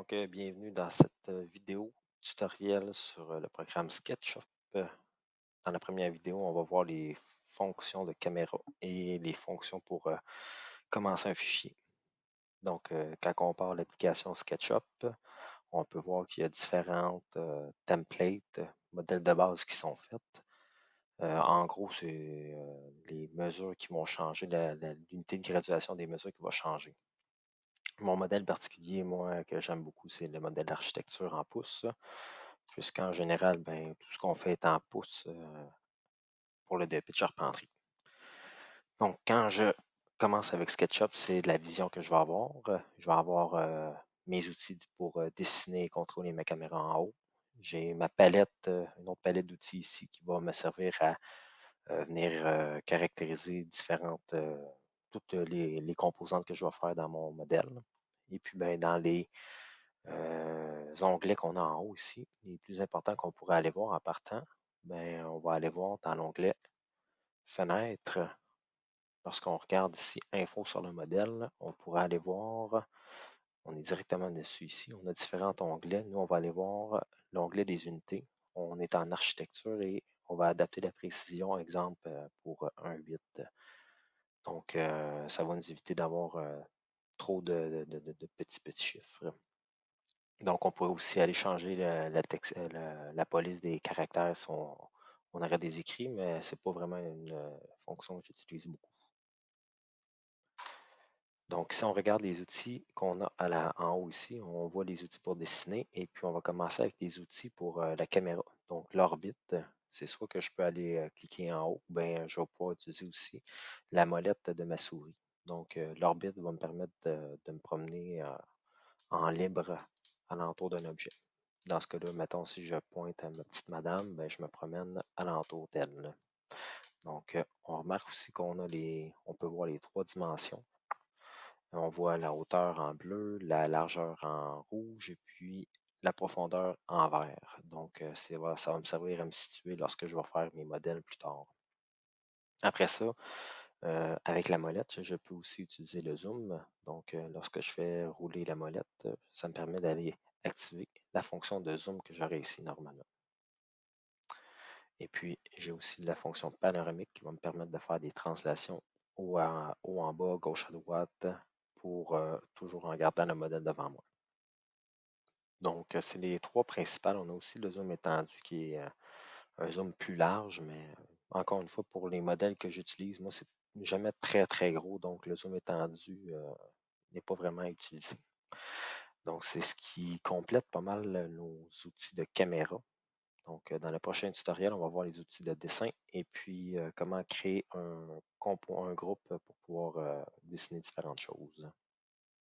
Bienvenue dans cette vidéo tutoriel sur le programme SketchUp. Euh, Dans la première vidéo, on va voir les fonctions de caméra et les fonctions pour commencer un fichier. Quand on part l'application SketchUp, on peut voir qu'il y a différentes templates, modèles de base qui sont faits. En gros, c'est les mesures qui vont changer, l'unité de graduation des mesures qui va changer. Mon modèle particulier, moi, que j'aime beaucoup, c'est le modèle d'architecture en pouces, puisqu'en général, ben, tout ce qu'on fait est en pouces pour le DEP de charpenterie. Donc, quand je commence avec SketchUp, c'est la vision que je vais avoir. Je vais avoir mes outils pour dessiner et contrôler ma caméra en haut. J'ai ma palette, une autre palette d'outils ici qui va me servir à venir caractériser toutes les composantes que je vais faire dans mon modèle. Et puis, ben, dans les onglets qu'on a en haut ici, les plus importants qu'on pourrait aller voir en partant, ben, on va aller voir dans l'onglet Fenêtre. Lorsqu'on regarde ici Info sur le modèle, on pourrait aller voir, on est directement dessus ici, on a différents onglets. Nous, on va aller voir l'onglet des unités. On est en architecture et on va adapter la précision, exemple pour 1,8. Donc, ça va nous éviter d'avoir trop de petits chiffres. Donc, on pourrait aussi aller changer la police des caractères si on aurait des écrits, mais ce n'est pas vraiment une fonction que j'utilise beaucoup. Donc, si on regarde les outils qu'on a en haut ici, on voit les outils pour dessiner et puis on va commencer avec des outils pour la caméra. Donc, l'orbite, c'est soit que je peux aller cliquer en haut, ou bien je vais pouvoir utiliser aussi la molette de ma souris. Donc, l'orbite va me permettre de me promener en libre alentour d'un objet. Dans ce cas-là, mettons, si je pointe à ma petite madame, ben, je me promène alentour d'elle. Donc, on remarque aussi on peut voir les 3 dimensions. On voit la hauteur en bleu, la largeur en rouge et puis la profondeur en vert. Donc, ça va me servir à me situer lorsque je vais faire mes modèles plus tard. Après ça, avec la molette, je peux aussi utiliser le zoom. Donc, lorsque je fais rouler la molette, ça me permet d'aller activer la fonction de zoom que j'aurais ici normalement. Et puis, j'ai aussi la fonction panoramique qui va me permettre de faire des translations haut en bas, gauche à droite, pour toujours en gardant le modèle devant moi. Donc, c'est les 3 principales. On a aussi le zoom étendu qui est un zoom plus large, mais encore une fois, pour les modèles que j'utilise, moi, c'est jamais très, très gros, donc le zoom étendu n'est pas vraiment utilisé. Donc, c'est ce qui complète pas mal nos outils de caméra. Donc, dans le prochain tutoriel, on va voir les outils de dessin et puis comment créer un groupe pour pouvoir dessiner différentes choses.